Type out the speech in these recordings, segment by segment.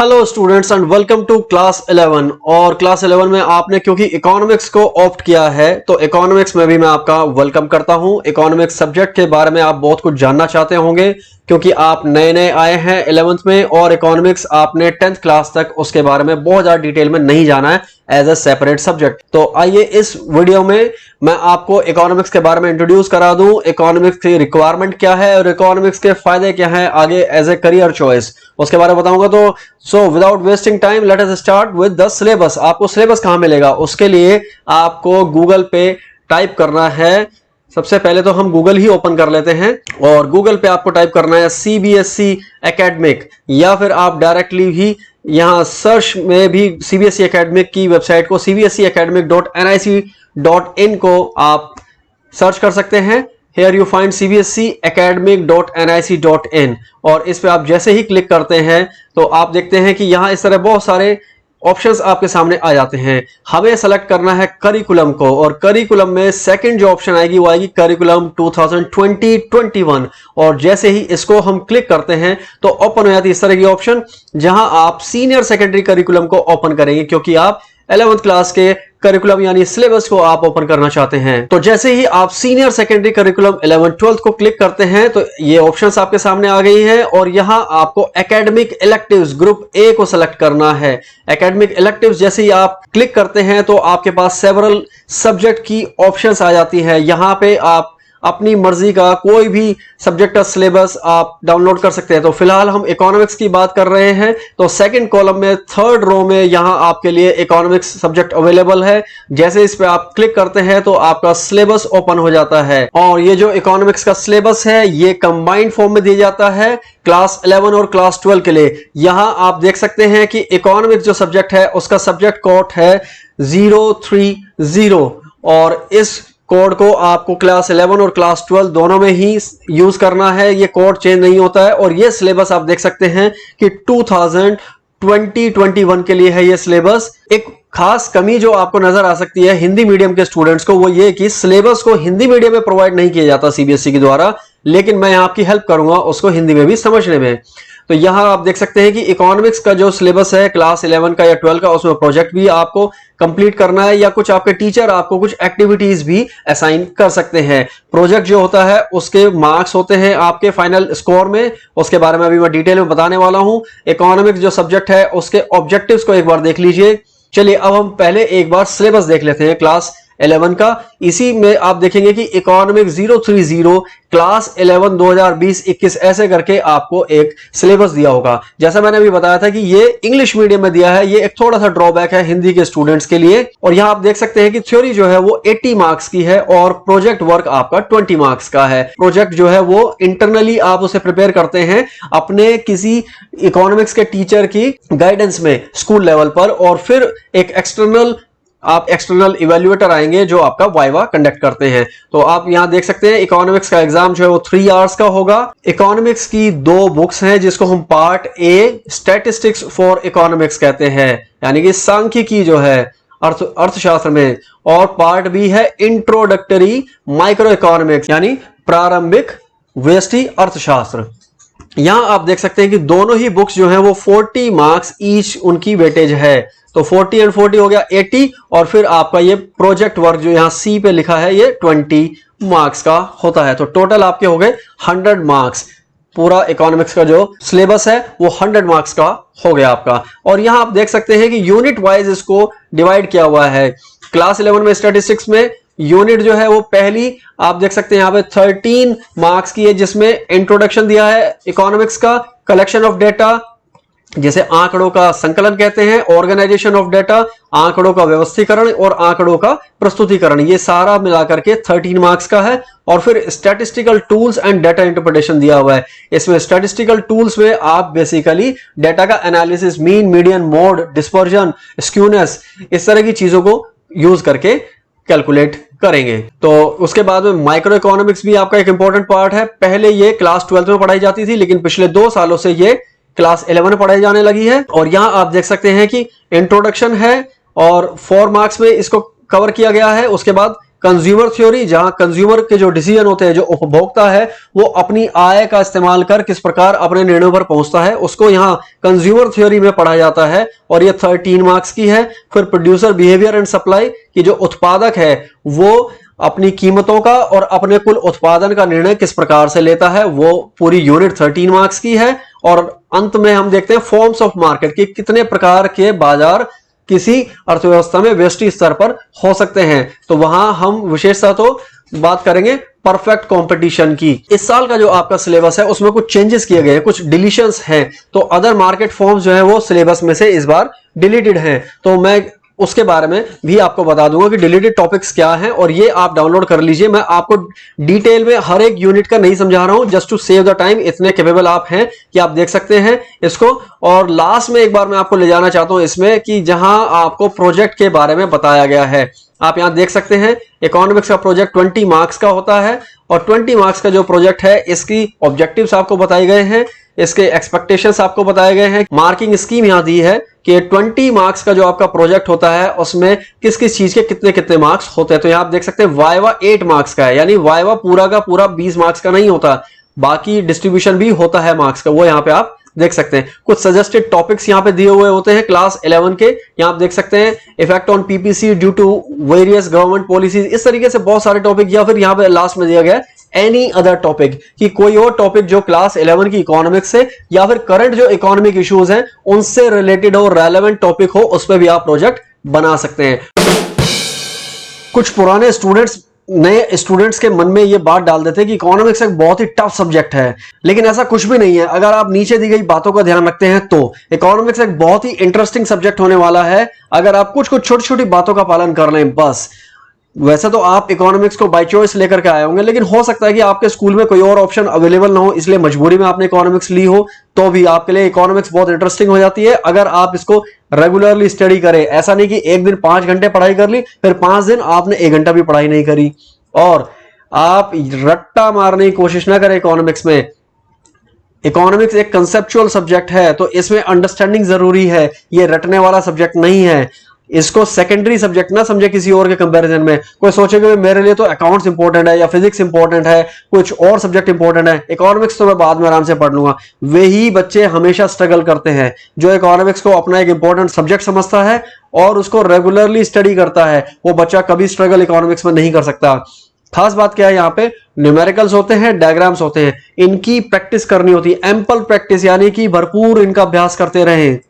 Hello students and welcome to class 11। और class 11 में आपने क्योंकि इकोनॉमिक्स को ऑप्ट किया है तो इकोनॉमिक्स में भी मैं आपका वेलकम करता हूं। इकोनॉमिक्स सब्जेक्ट के बारे में आप बहुत कुछ जानना चाहते होंगे क्योंकि आप नए नए आए हैं 11th में और इकोनॉमिक्स आपने 10th क्लास तक उसके बारे में बहुत ज़्यादा डिटेल में नहीं जाना है एज अ सेपरेट सब्जेक्ट। तो आइए इस वीडियो में मैं आपको इकोनॉमिक्स के बारे में इंट्रोड्यूस करा दूं, इकोनॉमिक्स की रिक्वायरमेंट क्या है और इकोनॉमिक्स के फायदे क्या हैं आगे एज ए करियर चॉइस, उसके बारे में बताऊंगा। तो so without wasting time let us start with the syllabus. आपको सिलेबस कहां मिलेगा, उसके लिए आपको गूगल पे टाइप करना है। सबसे पहले तो हम गूगल ही ओपन कर लेते हैं और गूगल पे आपको टाइप करना है सीबीएसई एकेडमिक, या फिर आप डायरेक्टली भी यहां सर्च में भी सीबीएसई एकेडमिक की वेबसाइट को cbseacademic.nic.in को आप सर्च कर सकते हैं। Here you find cbseacademic.nic.in और इस पे आप जैसे ही क्लिक करते हैं तो आप देखते हैं कि यहाँ इस तरह बहुत सारे ऑप्शंस आपके सामने आ जाते हैं। हमें सेलेक्ट करना है करिकुलम को और करिकुलम में सेकंड जो ऑप्शन आएगी वो आएगी करिकुलम 2020-21 और जैसे ही इसको हम क्लिक करते हैं तो ओपन हो जाती है इस तरह की ऑप्शन जहां आप सीनियर सेकेंडरी करिकुलम को ओपन करेंगे क्योंकि आप 11th क्लास के करिकुलम यानी सिलेबस को आप ओपन करना चाहते हैं। तो जैसे ही आप सीनियर सेकेंडरी करिकुलम 11th-12th को क्लिक करते हैं तो ये ऑप्शंस आपके सामने आ गई हैं और यहां आपको एकेडमिक इलेक्टिव्स ग्रुप ए को सेलेक्ट करना है। एकेडमिक इलेक्टिव्स जैसे ही आप क्लिक करते हैं तो आपके पास सेवरल सब्जेक्ट की ऑप्शंस आ जाती है। यहां पे आप अपनी मर्जी का कोई भी सब्जेक्ट का सिलेबस आप डाउनलोड कर सकते हैं। तो फिलहाल हम इकोनॉमिक्स की बात कर रहे हैं तो सेकंड कॉलम में थर्ड रो में यहां आपके लिए इकोनॉमिक्स सब्जेक्ट अवेलेबल है। जैसे इस पे आप क्लिक करते हैं तो आपका सिलेबस ओपन हो जाता है और ये जो इकोनॉमिक्स का सिलेबस है ये कंबाइंड फॉर्म में दिया जाता है क्लास 11 और क्लास 12 के लिए। यहां आप देख सकते हैं कि इकोनॉमिक्स जो सब्जेक्ट है उसका सब्जेक्ट कोड है 030 और इस कोड को आपको क्लास 11 और क्लास 12 दोनों में ही यूज करना है। ये कोड चेंज नहीं होता है और ये सिलेबस आप देख सकते हैं कि 2020-21 के लिए है ये सिलेबस। एक खास कमी जो आपको नजर आ सकती है हिंदी मीडियम के स्टूडेंट्स को वो ये कि सिलेबस को हिंदी मीडियम में प्रोवाइड नहीं किया जाता सीबीएसई के द्वारा, लेकिन मैं आपकी हेल्प करूंगा उसको हिंदी में भी समझने में। तो यहां आप देख सकते हैं कि इकोनॉमिक्स का जो सिलेबस है क्लास 11 का या 12 का उसमें प्रोजेक्ट भी आपको कंप्लीट करना है या कुछ आपके टीचर आपको कुछ एक्टिविटीज भी असाइन कर सकते हैं। प्रोजेक्ट जो होता है उसके मार्क्स होते हैं आपके फाइनल स्कोर में, उसके बारे में अभी मैं डिटेल में बताने वाला हूं। इकोनॉमिक्स जो सब्जेक्ट है उसके ऑब्जेक्टिव्स को एक बार देख लीजिए। चलिए अब हम पहले एक बार सिलेबस देख लेते हैं क्लास 11 का। इसी में आप देखेंगे कि इकोनॉमिक्स 030 क्लास 11 2020-21 ऐसे करके आपको एक सिलेबस दिया होगा। जैसा मैंने अभी बताया था कि ये इंग्लिश मीडियम में दिया है, ये एक थोड़ा सा ड्रॉबैक है हिंदी के स्टूडेंट्स के लिए। और यहां आप देख सकते हैं कि थ्योरी जो है वो 80 मार्क्स की है और प्रोजेक्ट वर्क आपका 20 मार्क्स का है। प्रोजेक्ट जो है वो इंटरनली आप उसे प्रिपेयर करते हैं अपने किसी इकोनॉमिक्स के टीचर की गाइडेंस में स्कूल लेवल पर, और फिर एक एक्सटर्नल इवेल्युएटर आएंगे जो आपका वाइवा कंडक्ट करते हैं। तो आप यहां देख सकते हैं इकोनॉमिक्स का एग्जाम जो है वो 3 आवर्स का होगा। इकोनॉमिक्स की 2 बुक्स हैं जिसको हम part A statistics for economics कहते हैं, यानी कि सांख्यिकी जो है अर्थशास्त्र में, और पार्ट बी है इंट्रोडक्टरी माइक्रो इकोनॉमिक्स यानी प्रारंभिक व्यष्टि अर्थशास्त्र। यहां आप देख सकते हैं कि दोनों ही बुक्स जो हैं वो 40 मार्क्स ईच उनकी वेटेज है। तो 40 एंड 40 हो गया 80 और फिर आपका ये प्रोजेक्ट वर्क जो यहां सी पे लिखा है ये 20 मार्क्स का होता है। तो टोटल आपके हो गए 100 मार्क्स। पूरा इकोनॉमिक्स का जो सिलेबस है वो 100 मार्क्स का हो गया आपका। और यहां आप देख सकते हैं कि यूनिट वाइज इसको डिवाइड किया हुआ है। क्लास 11 में स्टैटिस्टिक्स में यूनिट जो है वो पहली आप देख सकते हैं यहां पे 13 मार्क्स की है जिसमें इंट्रोडक्शन दिया है इकोनॉमिक्स का, कलेक्शन ऑफ डेटा जैसे आंकड़ों का संकलन कहते हैं, ऑर्गेनाइजेशन ऑफ डेटा आंकड़ों का व्यवस्थीकरण और आंकड़ों का प्रस्तुतिकरण, ये सारा मिलाकर के 13 मार्क्स का है। और फिर statistical tools and data interpretation दिया हुआ है। इसमें स्टैटिस्टिकल टूल्स में आप बेसिकली डेटा का analysis, mean, median, mode, dispersion, skewness, इस तरह की चीजों को यूज करके कैलकुलेट करेंगे। तो उसके बाद में माइक्रो इकोनॉमिक्स भी आपका एक इंपॉर्टेंट पार्ट है। पहले ये क्लास 12 में पढ़ाई जाती थी लेकिन पिछले 2 सालों से ये क्लास 11 में पढ़ाई जाने लगी है। और यहां आप देख सकते हैं कि इंट्रोडक्शन है और 4 मार्क्स में इसको कवर किया गया है। उसके बाद कंज्यूमर थ्योरी, जहां कंज्यूमर के जो डिसीजन होते हैं, जो उपभोक्ता है वो अपनी आय का इस्तेमाल कर किस प्रकार अपने निर्णयों पर पहुंचता है, उसको यहाँ कंज्यूमर थ्योरी में पढ़ा जाता है और ये 13 मार्क्स की है। फिर प्रोड्यूसर बिहेवियर एंड सप्लाई की जो उत्पादक है वो अपनी कीमतों का और अपने कुल उत्पादन का निर्णय किस प्रकार से लेता है, वो पूरी यूनिट 13 मार्क्स की है। और अंत में हम देखते हैं फॉर्म्स ऑफ मार्केट की कितने प्रकार के बाजार किसी अर्थव्यवस्था में व्यष्टि स्तर पर हो सकते हैं। तो वहां हम विशेषतः तो बात करेंगे परफेक्ट कंपटीशन की। इस साल का जो आपका सिलेबस है उसमें कुछ चेंजेस किए गए हैं, कुछ डिलीशंस हैं, तो अदर मार्केट फॉर्म्स जो है वो सिलेबस में से इस बार डिलीटेड हैं। तो मैं उसके बारे में भी आपको बता दूंगा कि डिलीटेड टॉपिक्स क्या हैं और ये आप डाउनलोड कर लीजिए। मैं आपको डिटेल में हर एक यूनिट का नहीं समझा रहा हूं, just to save the time. इतने कैपेबल आप हैं कि आप देख सकते हैं इसको। और लास्ट में एक बार मैं आपको ले जाना चाहता हूं इसमें कि जहां आपको प्रोजेक्ट के बारे में बताया गया है। आप यहां देख सकते हैं इकोनॉमिक्स का प्रोजेक्ट 20 मार्क्स का होता है और 20 मार्क्स का जो प्रोजेक्ट है इसकी ऑब्जेक्टिव्स आपको बताए गए हैं, इसके एक्सपेक्टेशंस आपको बताए गए हैं। मार्किंग स्कीम यहां दी है कि 20 मार्क्स का जो आपका प्रोजेक्ट होता है उसमें किस किस चीज के कितने कितने मार्क्स होते हैं। तो यहां आप देख सकते हैं वाइवा 8 मार्क्स का है, यानी वाइवा पूरा का पूरा 20 मार्क्स का नहीं होता, बाकी डिस्ट्रीब्यूशन भी होता है मार्क्स का, वो यहां पे आप देख सकते हैं। कुछ सजेस्टेड टॉपिक्स यहां पे दिए हुए होते हैं क्लास 11 के, यहां आप देख सकते हैं effect on PPC due to various government policies, इस तरीके से बहुत सारे टॉपिक। या फिर यहां पे लास्ट में दिया गया है एनी अदर टॉपिक, कि कोई और टॉपिक जो क्लास 11 की इकोनॉमिक्स से या फिर करंट जो इकोनॉमिक इश्यूज हैं उनसे रिलेटेड और रेलेवेंट टॉपिक हो, उस पर भी आप प्रोजेक्ट बना सकते हैं। कुछ पुराने स्टूडेंट्स नए स्टूडेंट्स के मन में ये बात डाल देते हैं कि इकोनॉमिक्स एक बहुत ही टफ सब्जेक्ट है, लेकिन ऐसा कुछ भी नहीं है। अगर आप नीचे दी गई बातों का ध्यान रखते हैं तो इकोनॉमिक्स एक बहुत ही इंटरेस्टिंग सब्जेक्ट होने वाला है, अगर आप कुछ कुछ छोटी छोटी बातों का पालन कर लें बस। वैसे तो आप इकोनॉमिक्स को बाय चॉइस लेकर के आए होंगे, लेकिन हो सकता है कि आपके स्कूल में कोई और ऑप्शन अवेलेबल ना हो, इसलिए मजबूरी में आपने इकोनॉमिक्स ली हो, तो भी आपके लिए इकोनॉमिक्स बहुत इंटरेस्टिंग हो जाती है अगर आप इसको रेगुलरली स्टडी करें। ऐसा नहीं कि एक दिन 5 घंटे पढ़ाई कर ली, फिर 5 दिन आपने 1 घंटा भी पढ़ाई नहीं करी, और आप रट्टा मारने की कोशिश ना करें इकोनॉमिक्स में। इकोनॉमिक्स एक कंसेप्चुअल सब्जेक्ट है, तो इसमें अंडरस्टैंडिंग जरूरी है, ये रटने वाला सब्जेक्ट नहीं है। इसको सेकेंडरी सब्जेक्ट ना समझे किसी और के कंपैरिजन में। कोई सोचेगा मेरे लिए तो अकाउंट्स इंपॉर्टेंट है या फिजिक्स इंपॉर्टेंट है, कुछ और सब्जेक्ट इंपॉर्टेंट है, इकोनॉमिक्स तो मैं बाद में आराम से पढ़ लूंगा। वही बच्चे हमेशा स्ट्रगल करते हैं जो इकोनॉमिक्स को अपना एक इंपॉर्टेंट सब्जेक्ट समझता है और उसको रेगुलरली स्टडी करता है, वो बच्चा कभी स्ट्रगल इकोनॉमिक्स में नहीं कर सकता। खास बात क्या है, यहाँ पे न्यूमेरिकल्स होते हैं, डायग्राम्स होते हैं, इनकी प्रैक्टिस करनी होती है, एम्पल प्रैक्टिस, यानी कि भरपूर इनका अभ्यास करते रहें।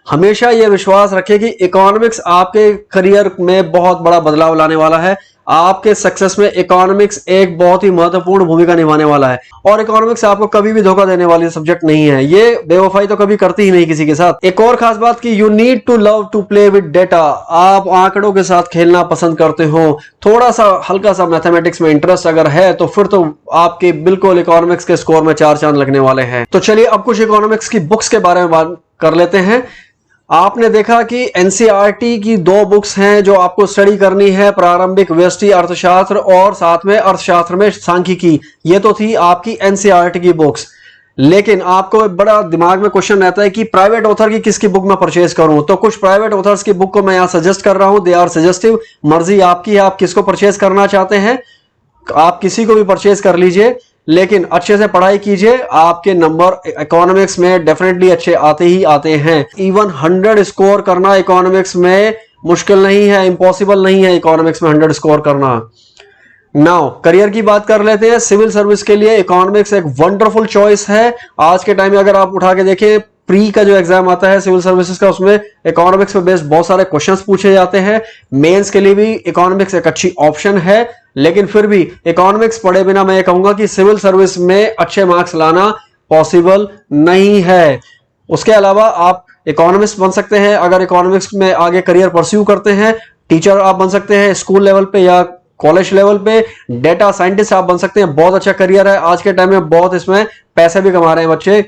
हमेशा यह विश्वास रखें कि इकोनॉमिक्स आपके करियर में बहुत बड़ा बदलाव लाने वाला है, आपके सक्सेस में इकोनॉमिक्स एक बहुत ही महत्वपूर्ण भूमिका निभाने वाला है। और इकोनॉमिक्स आपको कभी भी धोखा देने वाली सब्जेक्ट नहीं है, ये बेवफाई तो कभी करती ही नहीं किसी के साथ। एक और खास बात कि you need to love to play with data, आप आंकड़ों के साथ खेलना पसंद करते हो, थोड़ा सा हल्का सा मैथमेटिक्स में इंटरेस्ट अगर है तो फिर तो आपके बिल्कुल इकोनॉमिक्स के स्कोर में 4 चांद लगने वाले हैं। तो चलिए अब कुछ इकोनॉमिक्स की बुक्स के बारे में बात कर लेते हैं। आपने देखा कि एनसीईआरटी की 2 बुक्स हैं जो आपको स्टडी करनी है, प्रारंभिक व्यष्टि अर्थशास्त्र और साथ में अर्थशास्त्र में सांख्यिकी। ये तो थी आपकी एनसीईआरटी की बुक्स, लेकिन आपको बड़ा दिमाग में क्वेश्चन रहता है कि प्राइवेट ऑथर की किसकी बुक मैं परचेज करूं। तो कुछ प्राइवेट ऑथर्स की बुक को मैं यहां सजेस्ट कर रहा हूं, दे आर सजेस्टिव, मर्जी आपकी है आप किसको परचेज करना चाहते हैं, आप किसी को भी परचेज कर लीजिए, लेकिन अच्छे से पढ़ाई कीजिए, आपके नंबर इकोनॉमिक्स में डेफिनेटली अच्छे आते ही आते हैं। इवन 100 स्कोर करना इकोनॉमिक्स में मुश्किल नहीं है, इम्पॉसिबल नहीं है इकोनॉमिक्स में 100 स्कोर करना। नाउ करियर की बात कर लेते हैं। सिविल सर्विस के लिए इकोनॉमिक्स एक वंडरफुल चॉइस है। आज के टाइम में अगर आप उठा के देखें, प्री का जो एग्जाम आता है सिविल सर्विसेज का, उसमें इकोनॉमिक्स पे बेस्ड बहुत सारे क्वेश्चंस पूछे जाते हैं। मेंस के लिए भी इकोनॉमिक्स एक अच्छी ऑप्शन है, लेकिन फिर भी इकोनॉमिक्स पढ़े बिना मैं ये कहूंगा कि सिविल सर्विस में अच्छे मार्क्स लाना पॉसिबल नहीं है। उसके अलावा आप इकोनॉमिस्ट बन सकते हैं, अगर इकोनॉमिक्स में आगे करियर परस्यू करते हैं। टीचर आप बन सकते हैं स्कूल लेवल पे या कॉलेज लेवल पे, डेटा साइंटिस्ट आप बन सकते हैं, बहुत अच्छा करियर है आज के टाइम में, बहुत इसमें पैसे भी कमा रहे हैं बच्चे।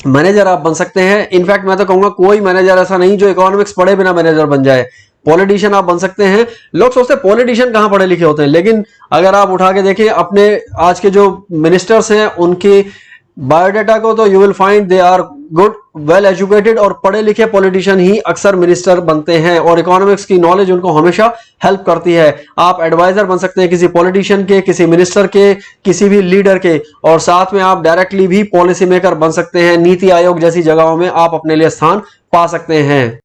मैनेजर आप बन सकते हैं, इनफैक्ट मैं तो कहूंगा कोई मैनेजर ऐसा नहीं जो इकोनॉमिक्स पढ़े बिना मैनेजर बन जाए। पॉलिटिशियन आप बन सकते हैं। लोग सोचते हैं पॉलिटिशियन कहां पढ़े लिखे होते हैं, लेकिन अगर आप उठा के देखें अपने आज के जो मिनिस्टर्स हैं उनके बायोडाटा को, तो you will find they are good well educated और पढ़े लिखे पॉलिटिशियन ही अक्सर मिनिस्टर बनते हैं और इकोनॉमिक्स की नॉलेज उनको हमेशा हेल्प करती है। आप एडवाइजर बन सकते हैं किसी पॉलिटिशियन के, किसी मिनिस्टर के, किसी भी लीडर के, और साथ में आप डायरेक्टली भी पॉलिसी मेकर बन सकते हैं। नीति आयोग जैसी जगहों में आप अपने लिए स्थान पा सकते हैं।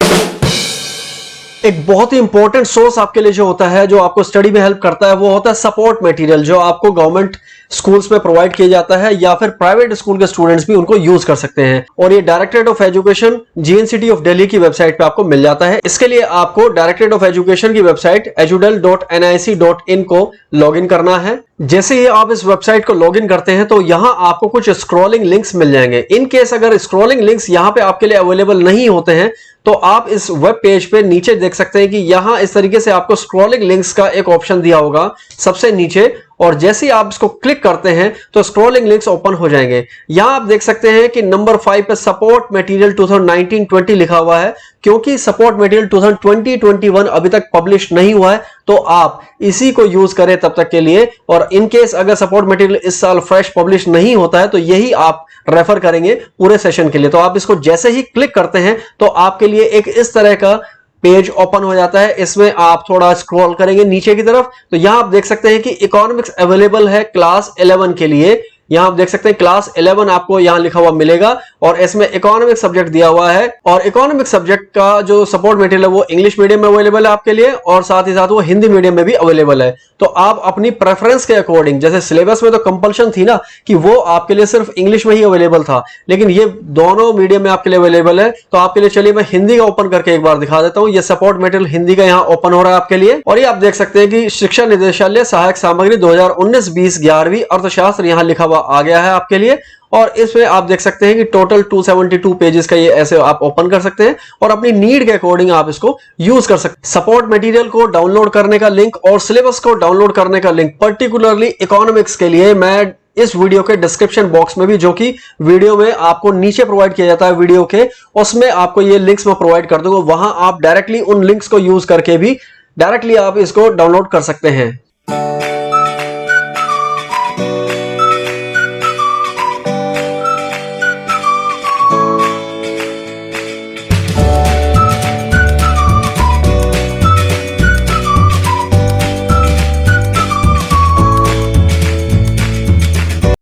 एक बहुत ही इंपॉर्टेंट सोर्स आपके लिए जो होता है, जो आपको स्टडी में हेल्प करता है, वो होता है सपोर्ट मटेरियल, जो आपको गवर्नमेंट स्कूल्स में प्रोवाइड किया जाता है या फिर प्राइवेट स्कूल के स्टूडेंट्स भी उनको यूज कर सकते हैं। और ये directorate of education GNCT of Delhi की वेबसाइट पे आपको मिल जाता है। इसके लिए आपको डायरेक्टरेट ऑफ एजुकेशन की वेबसाइट edudel.nic.in को लॉगिन करना है। जैसे ही आप इस वेबसाइट को लॉगिन करते हैं तो यहां आपको कुछ स्क्रॉलिंग लिंक्स मिल जाएंगे। इन केस अगर स्क्रॉलिंग लिंक्स यहां पे आपके लिए अवेलेबल नहीं होते हैं तो आप इस वेब पेज पे नीचे देख सकते हैं कि यहां इस तरीके से आपको स्क्रॉलिंग लिंक्स का एक ऑप्शन दिया होगा सबसे नीचे, और जैसे ही आप इसको क्लिक करते हैं तो स्क्रॉलिंग लिंक्स ओपन हो जाएंगे। यहां आप देख सकते हैं कि नंबर 5 पे सपोर्ट मटेरियल 2019-20 लिखा हुआ है। क्योंकि सपोर्ट मटेरियल 2020-21 अभी तक पब्लिश नहीं हुआ है तो आप इसी को यूज करें तब तक के लिए। और इन केस अगर सपोर्ट मटेरियल इस साल फ्रेश पब्लिश नहीं होता है तो यही आप रेफर करेंगे पूरे सेशन के लिए। तो आप इसको जैसे ही क्लिक करते हैं तो आपके लिए एक इस तरह का पेज ओपन हो जाता है। इसमें आप थोड़ा स्क्रॉल करेंगे नीचे की तरफ तो यहां आप देख सकते हैं कि इकोनॉमिक्स अवेलेबल है क्लास 11 के लिए। यहां आप देख सकते हैं क्लास 11 आपको यहां लिखा हुआ मिलेगा और इसमें इकोनॉमिक सब्जेक्ट दिया हुआ है। और इकोनॉमिक सब्जेक्ट का जो सपोर्ट मटेरियल है वो इंग्लिश मीडियम में अवेलेबल है आपके लिए और साथ ही साथ वो हिंदी मीडियम में भी अवेलेबल है। तो आप अपनी प्रेफरेंस के अकॉर्डिंग, जैसे सिलेबस में तो कंपल्शन थी ना कि वो आपके लिए सिर्फ इंग्लिश में ही अवेलेबल था, लेकिन ये दोनों मीडियम में आपके लिए अवेलेबल है। तो आपके लिए चलिए मैं हिंदी का ओपन करके एक बार दिखा देता हूं। ये सपोर्ट मटेरियल हिंदी का यहाँ ओपन हो रहा है आपके लिए और ये आप देख सकते हैं कि शिक्षा निदेशालय सहायक सामग्री 2019-20 11वीं अर्थशास्त्र यहाँ लिखा हुआ आ गया है आपके लिए। और इसमें आप देख सकते हैं कि टोटल 272 पेजेस का ये ऐसे आप ओपन कर सकते हैं और अपनी नीड के अकॉर्डिंग आप इसको यूज कर सकते हैं। सपोर्ट मटेरियल को डाउनलोड करने का लिंक और सिलेबस को डाउनलोड करने का लिंक पर्टिकुलरली इकोनॉमिक्स के लिए मैं इस वीडियो के डिस्क्रिप्शन बॉक्स में भी, जो कि वीडियो में आपको नीचे प्रोवाइड किया जाता है वीडियो के, उसमें आपको ये लिंक्स में प्रोवाइड कर दूंगा। वहां आप डायरेक्टली उन लिंक्स को यूज करके भी डायरेक्टली आप इसको डाउनलोड कर सकते हैं।